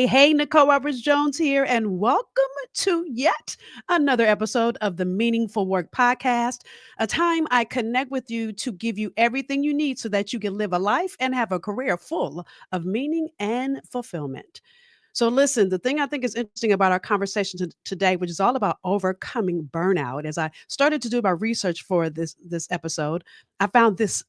Hey, Nicole Roberts Jones here, and welcome to yet another episode of the Meaningful Work Podcast, a time I connect with you to give you everything you need so that you can live a life and have a career full of meaning and fulfillment. So, listen, the thing I think is interesting about our conversation today, which is all about overcoming burnout, as I started to do my research for this episode, I found this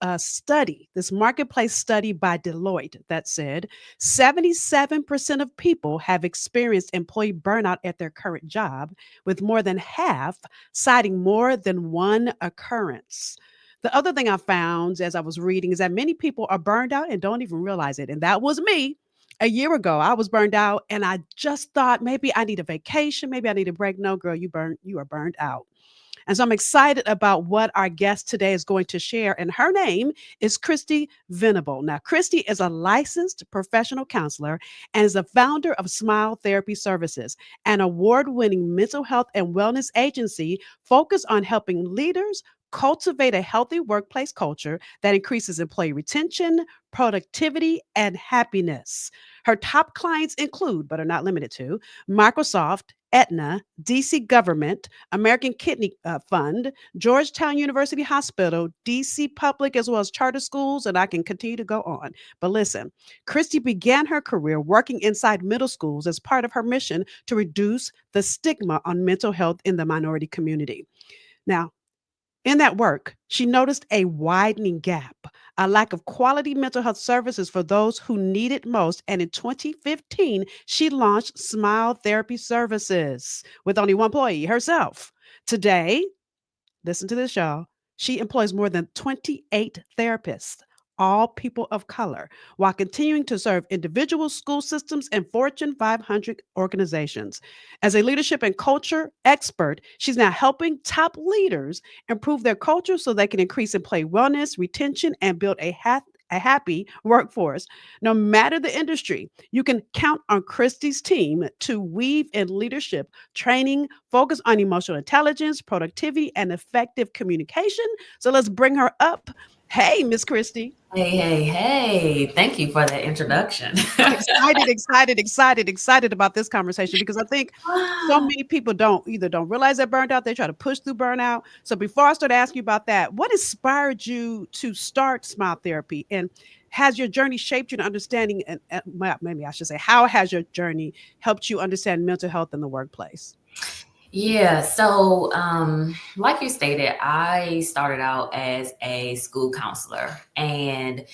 marketplace study by Deloitte that said 77% of people have experienced employee burnout at their current job, with more than half citing more than one occurrence. The other thing I found as I was reading is that many people are burned out and don't even realize it. And that was me. A year ago, I was burned out and I just thought maybe I need a vacation, maybe I need a break. No, girl, you are burned out. And so I'm excited about what our guest today is going to share. And her name is Christi Venable. Now, Christi is a licensed professional counselor and is the founder of Smile Therapy Services, an award-winning mental health and wellness agency focused on helping leaders cultivate a healthy workplace culture that increases employee retention, productivity, and happiness. Her top clients include, but are not limited to, Microsoft, Aetna, DC Government, American Kidney Fund, Georgetown University Hospital, DC Public, as well as charter schools, and I can continue to go on. But listen, Christi began her career working inside middle schools as part of her mission to reduce the stigma on mental health in the minority community. Now, in that work, she noticed a widening gap, a lack of quality mental health services for those who need it most. And in 2015, she launched Smile Therapy Services with only one employee, herself. Today, listen to this, y'all. She employs more than 28 therapists, all people of color, while continuing to serve individual school systems and Fortune 500 organizations. As a leadership and culture expert, she's now helping top leaders improve their culture so they can increase employee wellness, retention, and build a happy workforce. No matter the industry, you can count on Christie's team to weave in leadership training, focus on emotional intelligence, productivity, and effective communication. So let's bring her up. Hey, Miss Christie. Hey. Thank you for that introduction. Excited about this conversation because I think so many people don't realize they're burnt out. They try to push through burnout. So before I start asking you about that, what inspired you to start Smile Therapy? And has your journey shaped you to understanding, and well, maybe I should say, how has your journey helped you understand mental health in the workplace? Yeah, so like you stated, I started out as a school counselor. And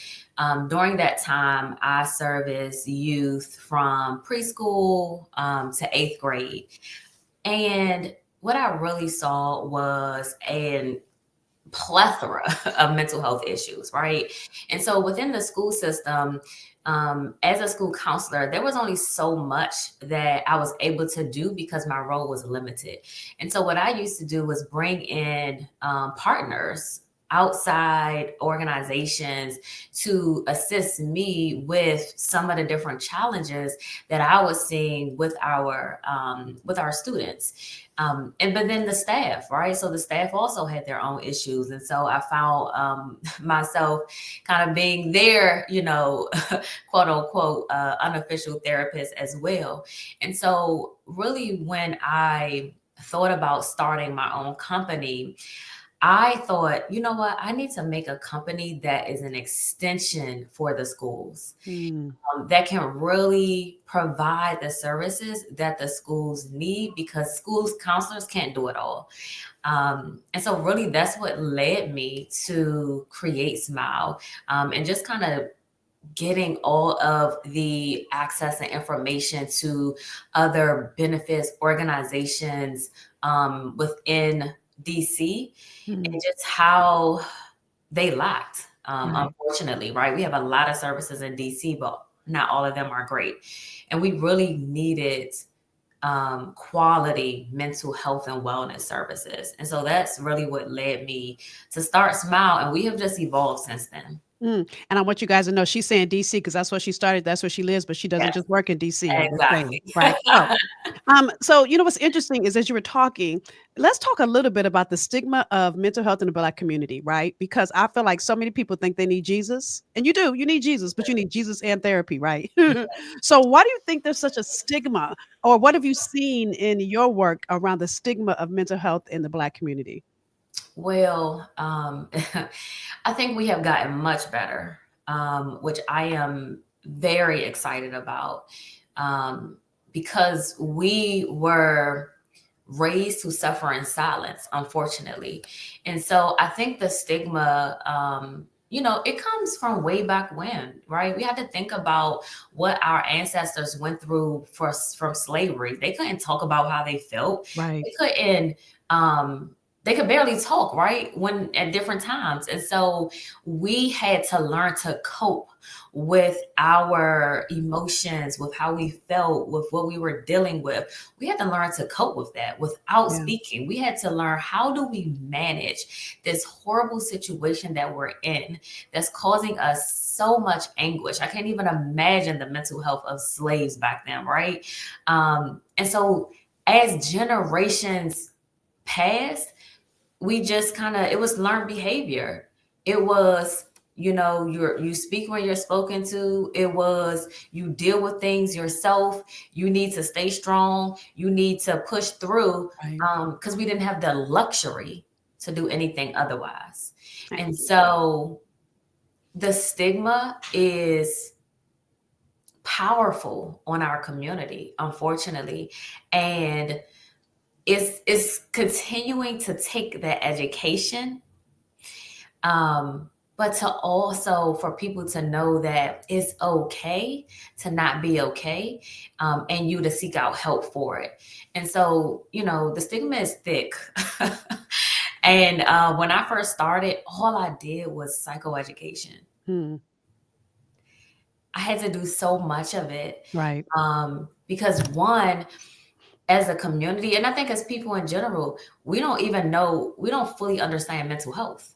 during that time, I serviced youth from preschool to eighth grade. And what I really saw was an plethora of mental health issues, right? And so within the school system, as a school counselor, there was only so much that I was able to do because my role was limited. And so what I used to do was bring in partners, outside organizations, to assist me with some of the different challenges that I was seeing with our students. And but then the staff, right? So the staff also had their own issues. And so I found myself kind of being their, quote unquote, unofficial therapist as well. And so really when I thought about starting my own company, I thought, you know what, I need to make a company that is an extension for the schools, Mm, that can really provide the services that the schools need, because schools counselors can't do it all. And so really that's what led me to create Smile, and just kind of getting all of the access and information to other benefits organizations within DC, and mm, just how they lacked, right. unfortunately, right? We have a lot of services in DC, but not all of them are great. And we really needed quality mental health and wellness services. And so that's really what led me to start Smile. And we have just evolved since then. And I want you guys to know she's saying DC because that's where she started, that's where she lives, but she doesn't Yes, just work in DC. I'm just saying, exactly. right? So you know what's interesting is as you were talking, let's talk a little bit about the stigma of mental health in the Black community, right? Because I feel like so many people think they need Jesus, and you do, you need Jesus, but you need Jesus and therapy, right? So why do you think there's such a stigma, or what have you seen in your work around the stigma of mental health in the Black community? Well, I think we have gotten much better, which I am very excited about, um, because we were raised to suffer in silence, unfortunately. And so I think the stigma, it comes from way back when, right? We had to think about what our ancestors went through from slavery. They couldn't talk about how they felt. Right. They couldn't. Um, they could barely talk, right? When at different times. And so we had to learn to cope with our emotions, with how we felt, with what we were dealing with. We had to learn to cope with that without Yeah. speaking. We had to learn, how do we manage this horrible situation that we're in that's causing us so much anguish? I can't even imagine the mental health of slaves back then, right? And so as generations passed, we just kind of, it was learned behavior. It was, you speak when you're spoken to. It was, you deal with things yourself. You need to stay strong. You need to push through, Right. because we didn't have the luxury to do anything otherwise. And Absolutely. so the stigma is powerful on our community, unfortunately. And it's continuing to take that education, but to also for people to know that it's okay to not be okay, and you to seek out help for it. And so, the stigma is thick. And when I first started, all I did was psychoeducation. Hmm. I had to do so much of it, Right. because one, as a community, and I think as people in general, we don't fully understand mental health.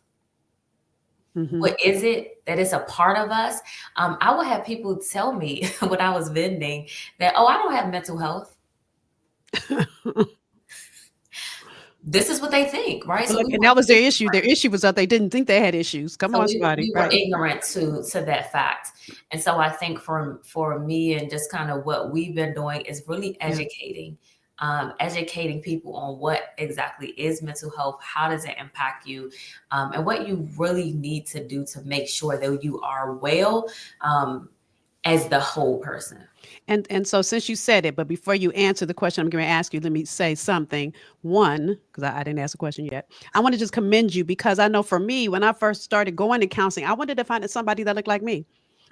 Hmm. What is it that is a part of us? I would have people tell me when I was vending that, oh, I don't have mental health. This is what they think, right? Well, So look, we and were that was their issue. Their ignorant. issue was that they didn't think they had issues. Come So on, we somebody, we were right? ignorant to that fact. And so I think for me, and just kind of what we've been doing, is really Yeah. educating people on what exactly is mental health, how does it impact you, and what you really need to do to make sure that you are well, as the whole person. And so since you said it, but before you answer the question I'm going to ask you, let me say something. One, because I didn't ask a question yet. I want to just commend you because I know for me, when I first started going to counseling, I wanted to find somebody that looked like me.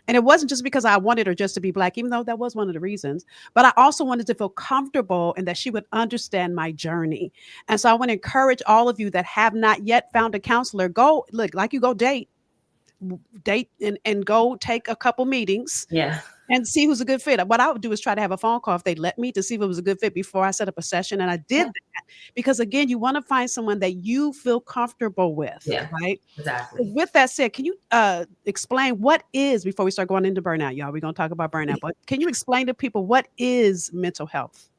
And it wasn't just because I wanted her just to be Black, even though that was one of the reasons, but I also wanted to feel comfortable and that she would understand my journey. And so I want to encourage all of you that have not yet found a counselor, go look, like you go date and go take a couple meetings Yeah, and see who's a good fit. What I would do is try to have a phone call if they'd let me to see if it was a good fit before I set up a session. And I did yeah, that because again, you want to find someone that you feel comfortable with, yeah, right? So exactly. with that said, can you explain what is before we start going into burnout, y'all? We're gonna talk about burnout, but can you explain to people what is mental health?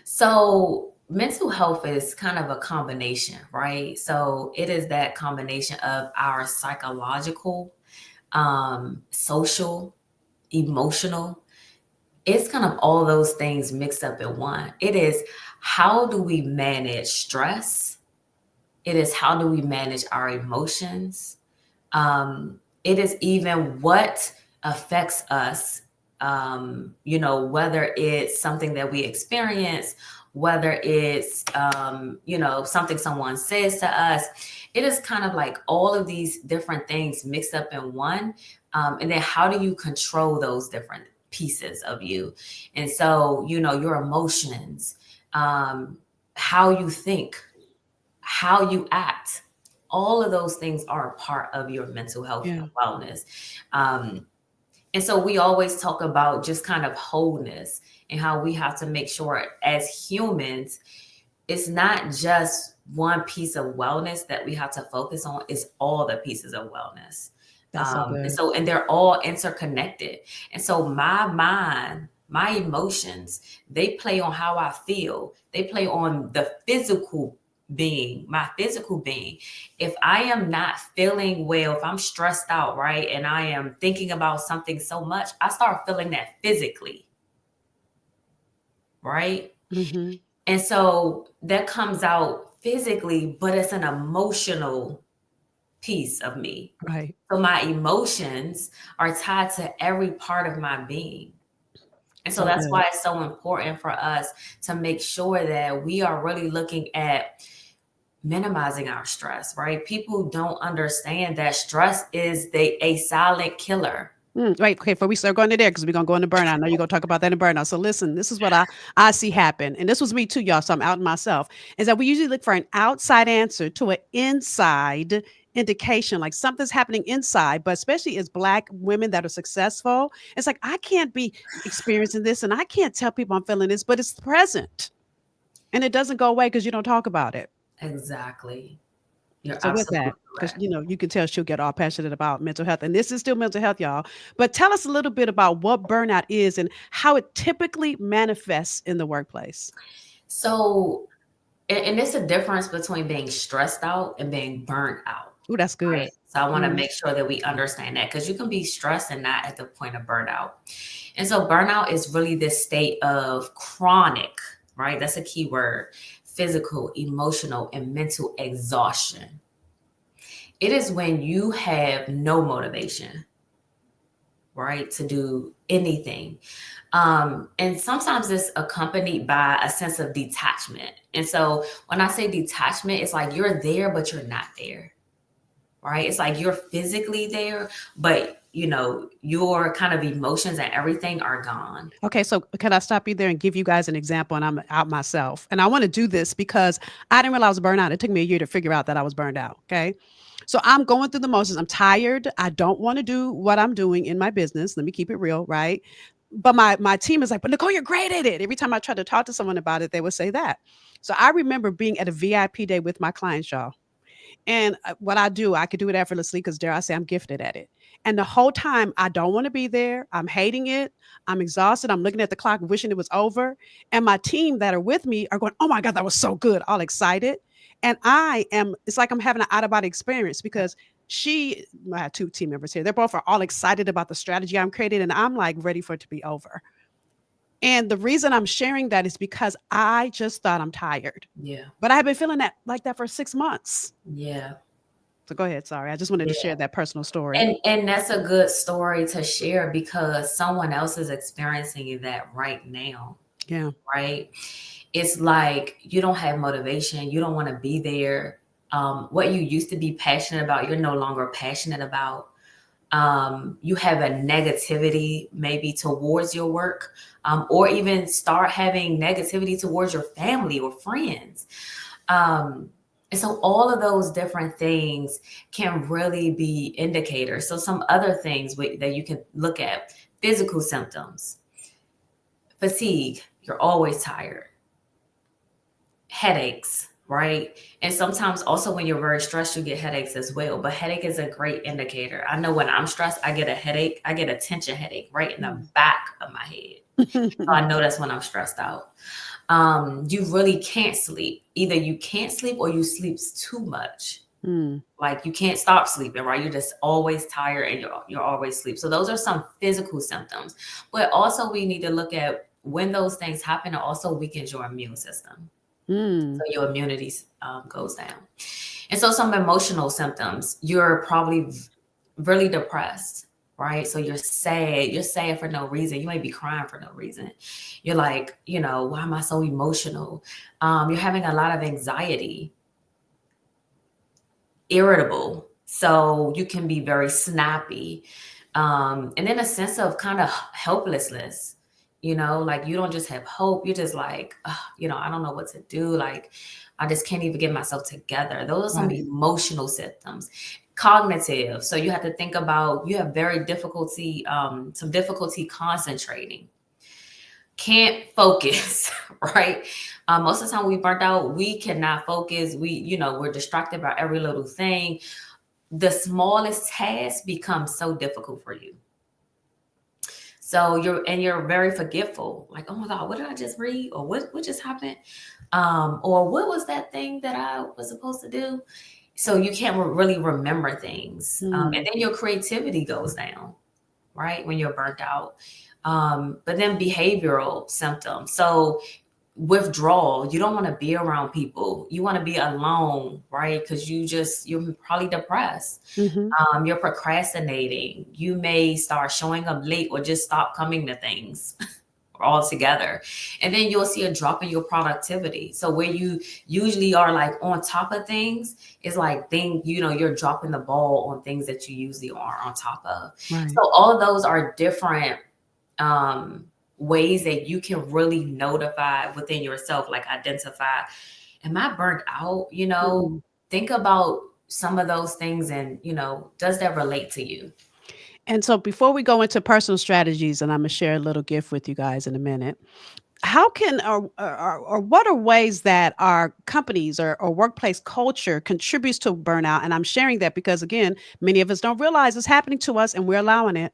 So mental health is kind of a combination, right? So it is that combination of our psychological, social, emotional. It's kind of all those things mixed up in one. It is, how do we manage stress? It is, how do we manage our emotions? It is even what affects us, whether it's something that we experience, whether it's, something someone says to us. It is kind of like all of these different things mixed up in one. And then how do you control those different pieces of you? And so, your emotions, how you think, how you act, all of those things are a part of your mental health and Yeah. wellness. Um, And so we always talk about just kind of wholeness and how we have to make sure as humans, it's not just one piece of wellness that we have to focus on, it's all the pieces of wellness. That's so And good. so, and they're all interconnected. And so my mind, my emotions, they play on how I feel. They play on the physical being, my physical being. If I am not feeling well, if I'm stressed out, right, and I am thinking about something so much, I start feeling that physically, right? Hmm. And so that comes out physically, but it's an emotional piece of me. Right. So my emotions are tied to every part of my being. And so So that's good. why it's so important for us to make sure that we are really looking at minimizing our stress, right? People don't understand that stress is a silent killer. Right. Okay. Before we start going to there, because we're gonna go into burnout. I know you're gonna talk about that in burnout. So listen, this is what I see happen, and this was me too, y'all. So I'm out myself. Is that we usually look for an outside answer to an inside indication, like something's happening inside. But especially as Black women that are successful, it's like I can't be experiencing this, and I can't tell people I'm feeling this, but it's present, and it doesn't go away because you don't talk about it. Exactly. You're So with that, absolutely because correct. you can tell she'll get all passionate about mental health, and this is still mental health, y'all. But tell us a little bit about what burnout is and how it typically manifests in the workplace. So, and it's a difference between being stressed out and being burnt out, Oh, that's good. right? So I want to Mhm. make sure that we understand that because you can be stressed and not at the point of burnout. And so burnout is really this state of chronic, right? That's a key word, physical, emotional, and mental exhaustion. It is when you have no motivation, right, to do anything. And sometimes it's accompanied by a sense of detachment. And so when I say detachment, it's like you're there, but you're not there, right? It's like you're physically there, but your kind of emotions and everything are gone. Okay, so can I stop you there and give you guys an example? And I'm out myself, and I want to do this because I didn't realize I was burned out. It took me a year to figure out that I was burned out. Okay, so I'm going through the motions. I'm tired. I don't want to do what I'm doing in my business. Let me keep it real, right? But my team is like, but Nicole, you're great at it. Every time I try to talk to someone about it, they would say that. So I remember being at a VIP day with my clients, y'all. And what I do, I could do it effortlessly because, dare I say, I'm gifted at it. And the whole time, I don't want to be there. I'm hating it. I'm exhausted. I'm looking at the clock, wishing it was over. And my team that are with me are going, oh my God, that was so good, all excited. And it's like I'm having an out of body experience because I have two team members here. They're both are all excited about the strategy I'm creating. And I'm like ready for it to be over. And the reason I'm sharing that is because I just thought I'm tired. Yeah. But I have been feeling that like that for 6 months. Yeah. So go ahead. Sorry. I just wanted to Yeah. share that personal story. And that's a good story to share because someone else is experiencing that right now, Yeah. right? It's like you don't have motivation, you don't want to be there. What you used to be passionate about, you're no longer passionate about. You have a negativity maybe towards your work, or even start having negativity towards your family or friends. And so all of those different things can really be indicators. So some other things that you can look at: physical symptoms, fatigue, you're always tired, headaches, right? And sometimes also when you're very stressed, you get headaches as well. But headache is a great indicator. I know when I'm stressed, I get a headache. I get a tension headache right in the Mm. back of my head. So I know that's when I'm stressed out. You really can't sleep. Either you can't sleep or you sleep too much. Mm. Like you can't stop sleeping, right? You're just always tired and you're always asleep. So those are some physical symptoms. But also we need to look at when those things happen, it also weakens your immune system. So Mm. your immunity goes down. And so some emotional symptoms, you're probably really depressed, right? So you're sad for no reason. You might be crying for no reason. You're like, why am I so emotional? You're having a lot of anxiety, irritable. So you can be very snappy. And then a sense of kind of helplessness. Like you don't just have hope. You're just like, "Ugh, I don't know what to do. Like, I just can't even get myself together." Those are some Right. emotional symptoms. Cognitive. So you have to think about, you have some difficulty concentrating, can't focus, right? Most of the time we burnt out, we cannot focus. We're distracted by every little thing. The smallest task becomes so difficult for you. So you're very forgetful. Like, oh my God, what did I just read? Or what just happened? Or what was that thing that I was supposed to do? So you can't really remember things. And Mm. then your creativity goes down, right? When you're burnt out. But then behavioral symptoms. So withdrawal, you don't want to be around people. You want to be alone, right? Because you're probably depressed. Hmm. You're procrastinating. You may start showing up late or just stop coming to things altogether. And then you'll see a drop in your productivity. So where you usually are like on top of things, is like you're dropping the ball on things that you usually are on top of. Right. So all of those are different um ways that you can really notify within yourself, like identify, am I burnt out? Mm. Think about some of those things, and does that relate to you? And so before we go into personal strategies, and I'm gonna share a little gift with you guys in a minute. How can or what are ways that our companies or workplace culture contributes to burnout? And I'm sharing that because again, many of us don't realize it's happening to us and we're allowing it.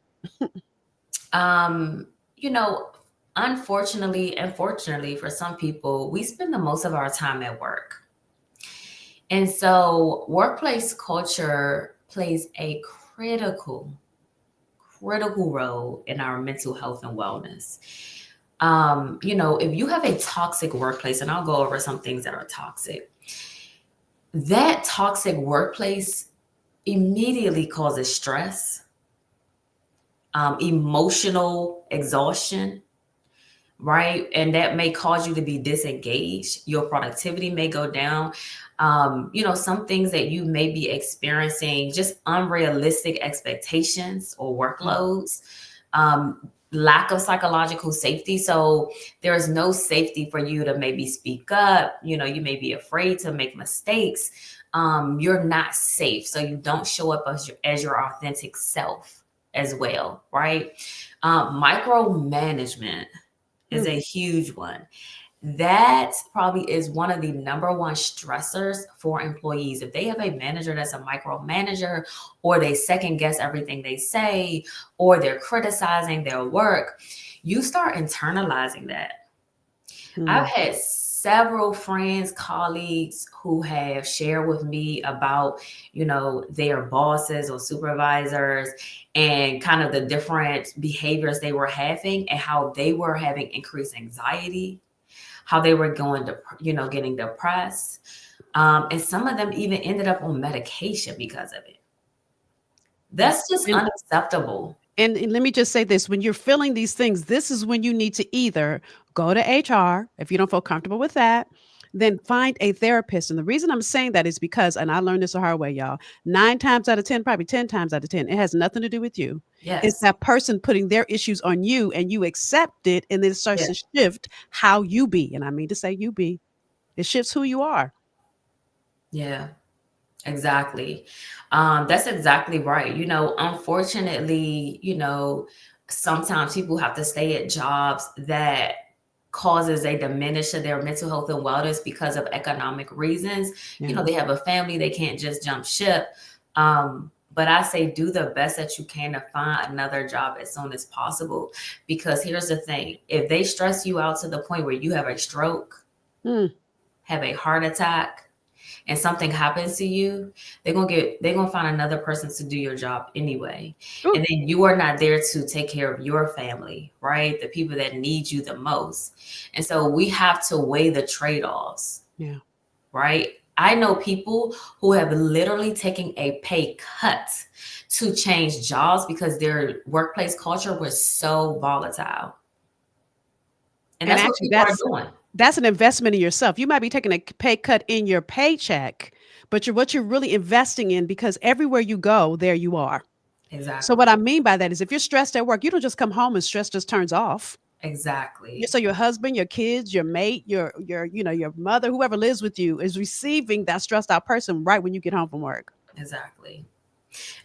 um you know Unfortunately and fortunately for some people, we spend the most of our time at work. And so workplace culture plays a critical role in our mental health and wellness. If you have a toxic workplace, and I'll go over some things that are toxic, that toxic workplace immediately causes stress, emotional exhaustion, right? And that may cause you to be disengaged. Your productivity may go down. Some things that you may be experiencing, just unrealistic expectations or Mm. workloads, lack of psychological safety. So there is no safety for you to maybe speak up. You may be afraid to make mistakes. You're not safe. So you don't show up as your authentic self as well, right? Micromanagement is Mm. a huge one. That probably is one of the number one stressors for employees. If they have a manager that's a micromanager, or they second guess everything they say, or they're criticizing their work, you start internalizing that. I've Mm. had several friends, colleagues who have shared with me about, their bosses or supervisors, and kind of the different behaviors they were having, and how they were having increased anxiety, how they were going to, getting depressed. And some of them even ended up on medication because of it. Yeah. That's just And unacceptable. and let me just say this, when you're feeling these things, this is when you need to either go to HR if you don't feel comfortable with that, then find a therapist. And the reason I'm saying that is because, and I learned this the hard way, y'all, 9 times out of 10, probably 10 times out of 10, it has nothing to do with you. It's Yes. that person putting their issues on you and you accept it, and then it starts Yeah. to shift how you be. And I mean to say you be. It shifts who you are. Yeah. Exactly. That's exactly right. Unfortunately, sometimes people have to stay at jobs that causes a diminish of their mental health and wellness because of economic reasons. Yeah. They have a family, they can't just jump ship. But I say do the best that you can to find another job as soon as possible. Because here's the thing, if they stress you out to the point where you have a stroke, Mm. have a heart attack, and something happens to you, they're gonna find another person to do your job anyway. Ooh. And then you are not there to take care of your family, right? The people that need you the most. And so we have to weigh the trade-offs, Yeah. right? I know people who have literally taken a pay cut to change jobs because their workplace culture was so volatile. And And that's what actually, people are doing. that's an investment in yourself. You might be taking a pay cut in your paycheck, but what you're really investing in, because everywhere you go, there you are. So what Exactly. I mean by that is if you're stressed at work, you don't just come home and stress just turns off. Exactly. So your husband, your kids, your mate, your mother, whoever lives with you is receiving that stressed out person right when you get home from work. Exactly.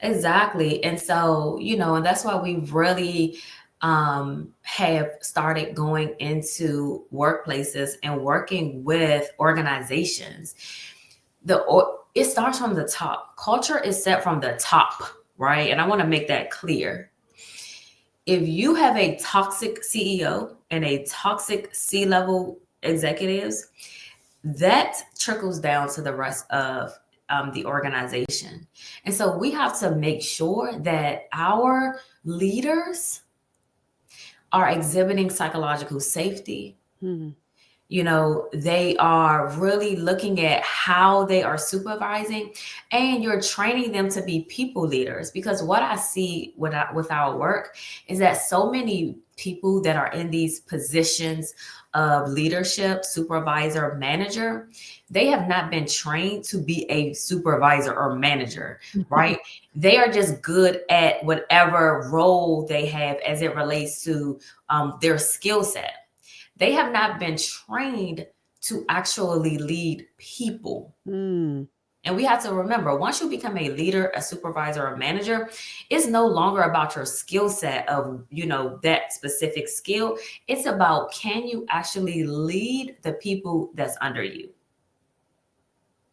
Exactly. And so, and that's why we really have started going into workplaces and working with organizations. It starts from the top. Culture is set from the top, right? And I want to make that clear. If you have a toxic CEO and a toxic C-level executives, that trickles down to the rest of the organization. And so we have to make sure that our leaders are exhibiting psychological safety. Hmm. They are really looking at how they are supervising, and you're training them to be people leaders. Because what I see with our work is that so many people that are in these positions of leadership, supervisor, manager, they have not been trained to be a supervisor or manager, right? They are just good at whatever role they have as it relates to their skill set. They have not been trained to actually lead people. Mm. And we have to remember, once you become a leader, a supervisor, a manager, it's no longer about your skill set of, that specific skill. It's about, can you actually lead the people that's under you?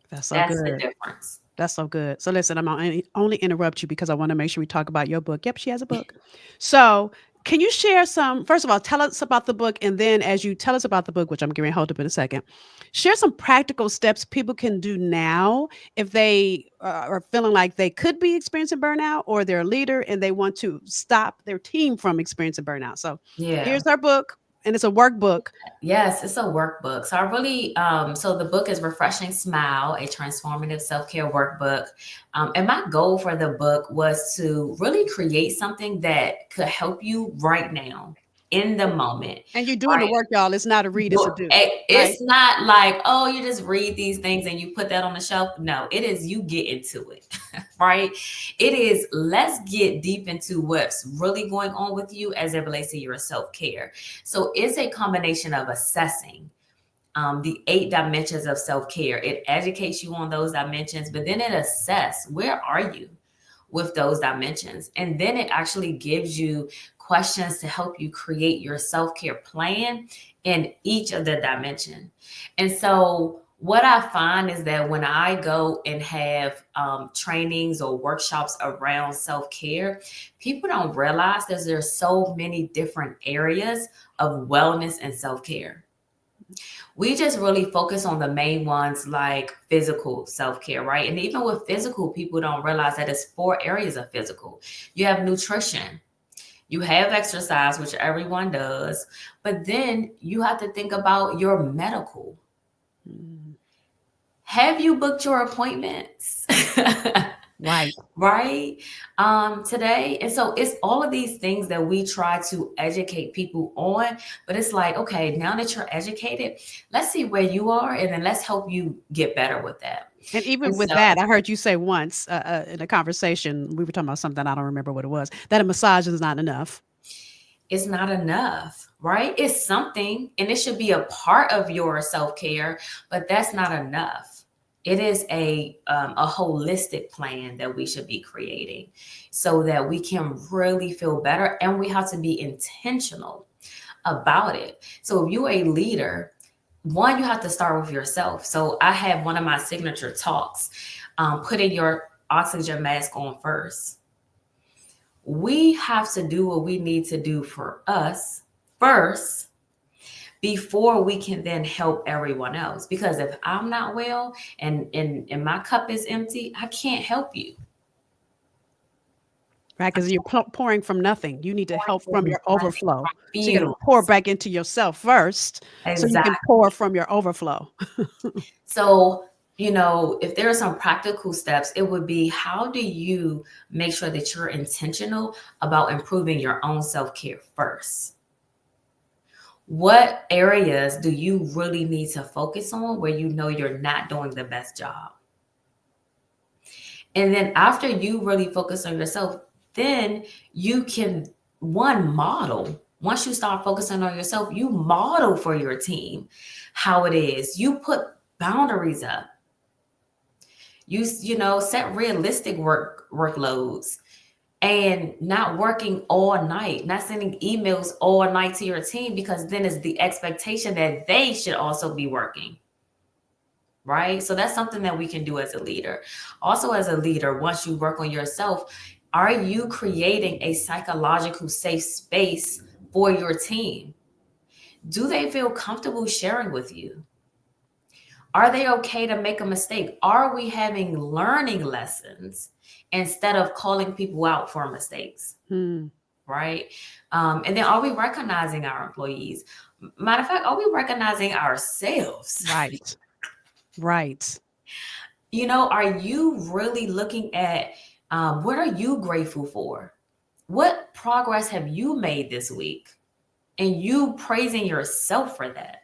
That's so That's the good. difference. That's so good. So listen, I'm only interrupt you because I want to make sure we talk about your book. Yep, she has a book. So can you share some? First of all, tell us about the book, and then as you tell us about the book, which I'm going to hold up in a second, share some practical steps people can do now if they are feeling like they could be experiencing burnout, or they're a leader and they want to stop their team from experiencing burnout. So Yeah. here's our book, and it's a workbook. Yes, it's a workbook. So I really, so the book is Refreshing Smile, a transformative self-care workbook. And my goal for the book was to really create something that could help you right now in the moment, And you're doing the right? work, y'all. It's not a read, it's a do, right? It's not like, oh, you just read these things and you put that on the shelf. No, it is you get into it, right? It is, let's get deep into what's really going on with you as it relates to your self-care. So it's a combination of assessing the 8 dimensions of self-care. It educates you on those dimensions, but then it assess, where are you with those dimensions? And then it actually gives you questions to help you create your self-care plan in each of the dimension. And so what I find is that when I go and have trainings or workshops around self-care, people don't realize that there's so many different areas of wellness and self-care. We just really focus on the main ones like physical self-care, right? And even with physical, people don't realize that it's 4 areas of physical. You have nutrition, you have exercise, which everyone does, but then you have to think about your medical. Mm. Have you booked your appointments? Right. Right, today? And so it's all of these things that we try to educate people on, but it's like, okay, now that you're educated, let's see where you are, and then let's help you get better with that. And And even with so that, I heard you say once, in a conversation, we were talking about something, I don't remember what it was, that a massage is not enough. it's not enough, right? It's something, and it should be a part of your self-care, but that's not enough. It is a holistic plan that we should be creating so that we can really feel better, and we have to be intentional about it. So if you're a leader, one, you have to start with yourself. So I have one of my signature talks, putting your oxygen mask on first. We have to do what we need to do for us first before we can then help everyone else. Because if I'm not well and my cup is empty, I can't help you. Right, because you're pouring from nothing. You need to help from your overflow. So you got to Feel pour back into yourself first, so you can exactly. pour from your overflow. So, if there are some practical steps, it would be, how do you make sure that you're intentional about improving your own self care first? What areas do you really need to focus on where you know you're not doing the best job? And then after you really focus on yourself, then you can, one, model, Once you start focusing on yourself, you model for your team how it is. You put boundaries up. You set realistic workloads, and not working all night, not sending emails all night to your team, because then it's the expectation that they should also be working. Right? So that's something that we can do as a leader. Also, as a leader, once you work on yourself, are you creating a psychological safe space for your team? Do they feel comfortable sharing with you? Are they okay to make a mistake? Are we having learning lessons instead of calling people out for mistakes? Hmm. Right? And then, are we recognizing our employees? Matter of fact, are we recognizing ourselves? Right. Right. Are you really looking at what are you grateful for? What progress have you made this week? And you praising yourself for that.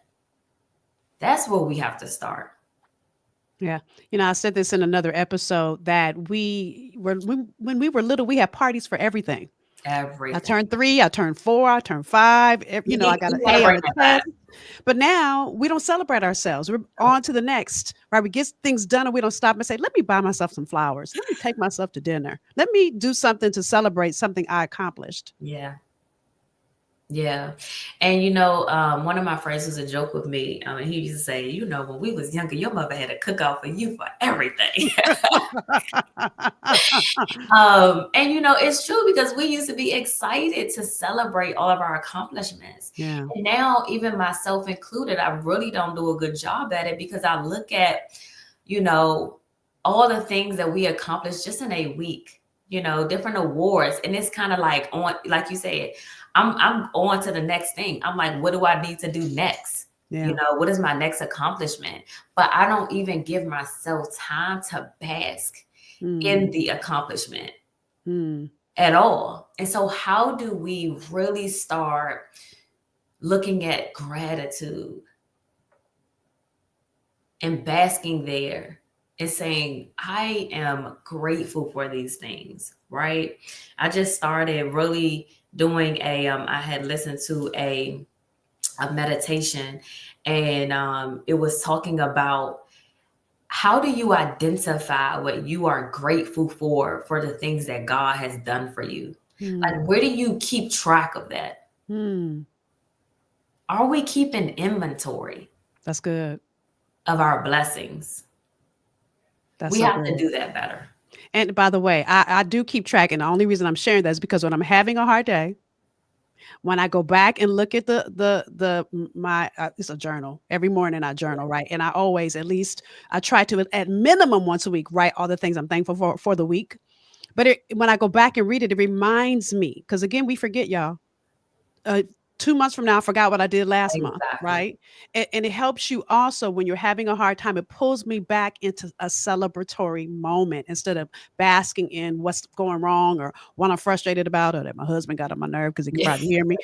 That's where we have to start. Yeah. I said this in another episode that when we were little, we had parties for everything. I Everything. turned 3, I turned 4, I turned 5. I got You an want to A on bring a that back. test. But now we don't celebrate ourselves. We're on to the next, right? We get things done and we don't stop and say, let me buy myself some flowers. Let me take myself to dinner. Let me do something to celebrate something I accomplished. Yeah. Yeah. And one of my friends was a joke with me. He used to say, when we was younger, your mother had a cook out for you for everything. And it's true, because we used to be excited to celebrate all of our accomplishments. Yeah. And now, even myself included, I really don't do a good job at it, because I look at, all the things that we accomplished just in a week, different awards. And it's kind of like, on, like you said, I'm on to the next thing. I'm like, what do I need to do next? Yeah. What is my next accomplishment? But I don't even give myself time to bask in the accomplishment at all. And so, how do we really start looking at gratitude and basking there and saying, I am grateful for these things, right? I just started really doing I had listened to a meditation, and it was talking about, how do you identify what you are grateful for the things that God has done for you? Like, where do you keep track of that? Are we keeping inventory That's good. of our blessings? That's We so have to good. do that better. And by the way, I do keep track. And the only reason I'm sharing that is because when I'm having a hard day, when I go back and look at my it's a journal. Every morning I journal, right? And I always, at least I try to at minimum once a week write all the things I'm thankful for the week. But when I go back and read it, it reminds me, because again, we forget, y'all. Uh, 2 months from now, I forgot what I did last month, Exactly. right? And it helps you also when you're having a hard time. It pulls me back into a celebratory moment instead of basking in what's going wrong or what I'm frustrated about, or that my husband got on my nerve because he can Yeah. probably hear me.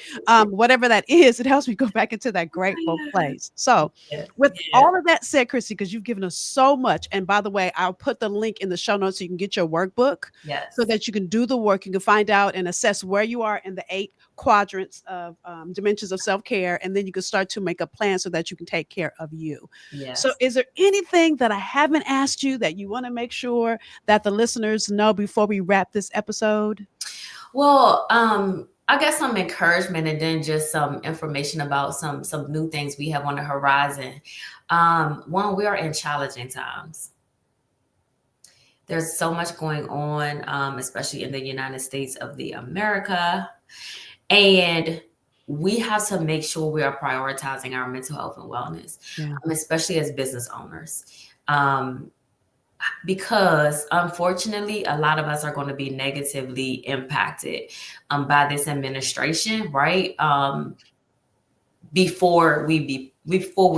Whatever that is, it helps me go back into that grateful place. So, Yeah. with Yeah. all of that said, Christy, because you've given us so much, and by the way, I'll put the link in the show notes so you can get your workbook so Yes. that you can do the work. You can find out and assess where you are in the 8 quadrants of dimensions of self-care, and then you can start to make a plan so that you can take care of you. So Yes. is there anything that I haven't asked you that you want to make sure that the listeners know before we wrap this episode? Well, I got some encouragement, and then just some information about some new things we have on the horizon. One, we are in challenging times. There's so much going on, especially in the United States of the America, and we have to make sure we are prioritizing our mental health and wellness, Yeah. especially as business owners. Because unfortunately, a lot of us are going to be negatively impacted by this administration, right? Before we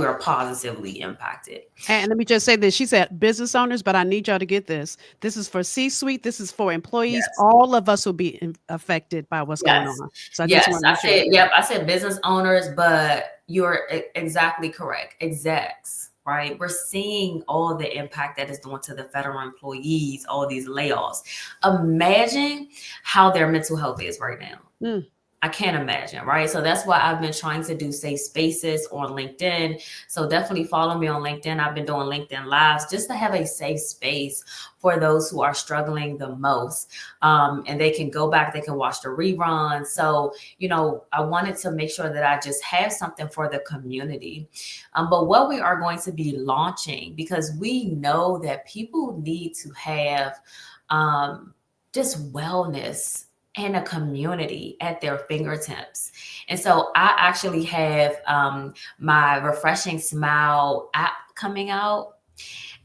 are positively impacted. And let me just say this. She said business owners, but I need y'all to get this. This is for C-suite. This is for employees. Yes. All of us will be affected by what's going Yes. on. So I just Yes. want to make sure I say Yep. that. I said business owners, but you're exactly correct. Execs, right? We're seeing all the impact that is doing to the federal employees, all these layoffs. Imagine how their mental health is right now. I can't imagine, right? So that's why I've been trying to do safe spaces on LinkedIn. So definitely follow me on LinkedIn. I've been doing LinkedIn lives just to have a safe space for those who are struggling the most. And they can go back, they can watch the reruns. So, I wanted to make sure that I just have something for the community. But what we are going to be launching, because we know that people need to have just wellness and a community at their fingertips. And so I actually have my Refreshing Smile app coming out.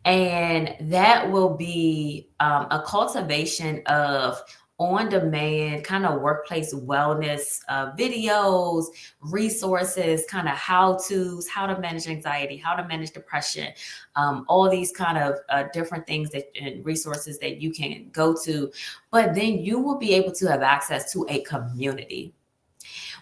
And that will be a cultivation of on demand kind of workplace wellness videos, resources, kind of how to's, how to manage anxiety, how to manage depression, all these kind of different things that and resources that you can go to. But then you will be able to have access to a community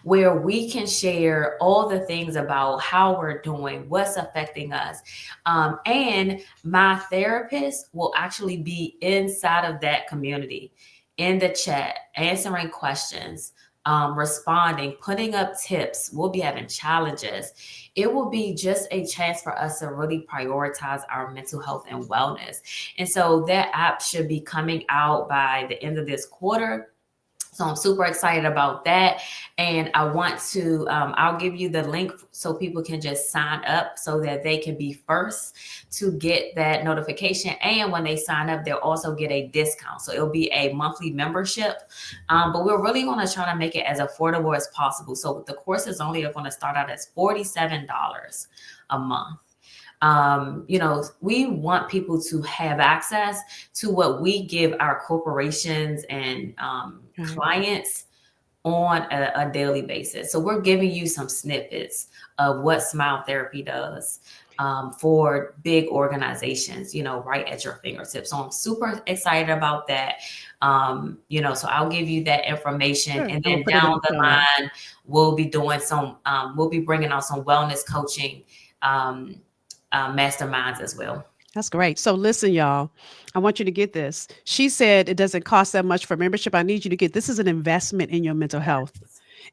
where we can share all the things about how we're doing, what's affecting us. And my therapist will actually be inside of that community, in the chat, answering questions, responding, putting up tips. We'll be having challenges. It will be just a chance for us to really prioritize our mental health and wellness. And so that app should be coming out by the end of this quarter. So I'm super excited about that. And I want to, I'll give you the link so people can just sign up so that they can be first to get that notification. And when they sign up, they'll also get a discount. So it'll be a monthly membership. But we're really going to try to make it as affordable as possible. So the courses only are going to start out as $47 a month. We want people to have access to what we give our corporations and Right. clients on a daily basis. So we're giving you some snippets of what smile therapy does for big organizations, right at your fingertips. So I'm super excited about that. So I'll give you that information, Sure. and I will then put it in down the the show notes. line, we'll be bringing on some wellness coaching um, masterminds as well. That's great. So listen, y'all, I want you to get this. She said it doesn't cost that much for membership. I need you to get this is an investment in your mental health.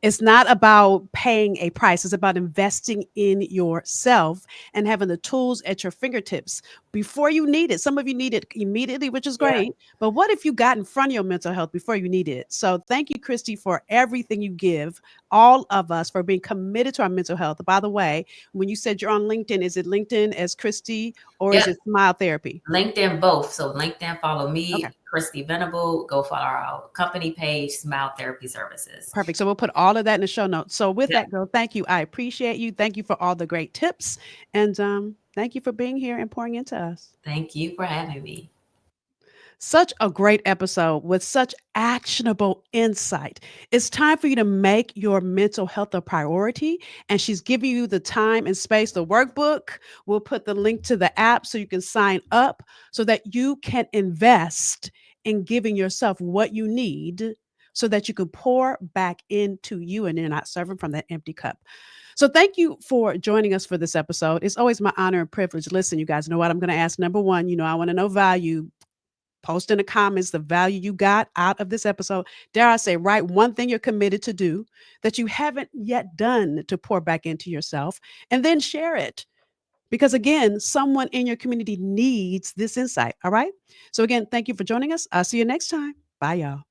It's not about paying a price. It's about investing in yourself and having the tools at your fingertips before you need it. Some of you need it immediately, which is Yeah. great. But what if you got in front of your mental health before you need it? So thank you, Christy, for everything you give all of us for being committed to our mental health. By the way, when you said you're on LinkedIn, is it LinkedIn as Christy or is Yep. it Smile Therapy? LinkedIn both. So LinkedIn, follow Okay. me, Christi Venable. Go follow our company page, Smile Therapy Services. Perfect. So we'll put all of that in the show notes. So with Yep. that, girl, thank you. I appreciate you. Thank you for all the great tips, and thank you for being here and pouring into us. Thank you for having me. Such a great episode with such actionable insight. It's time for you to make your mental health a priority, and she's giving you the time and space. The workbook. We'll put the link to the app so you can sign up so that you can invest in giving yourself what you need so that you can pour back into you and you're not serving from that empty cup. So thank you for joining us for this episode. It's always my honor and privilege. Listen, you guys know what I'm going to ask. Number one, I want to know value. Post in the comments the value you got out of this episode. Dare I say, write one thing you're committed to do that you haven't yet done to pour back into yourself, and then share it. Because again, someone in your community needs this insight. All right. So, again, thank you for joining us. I'll see you next time. Bye, y'all.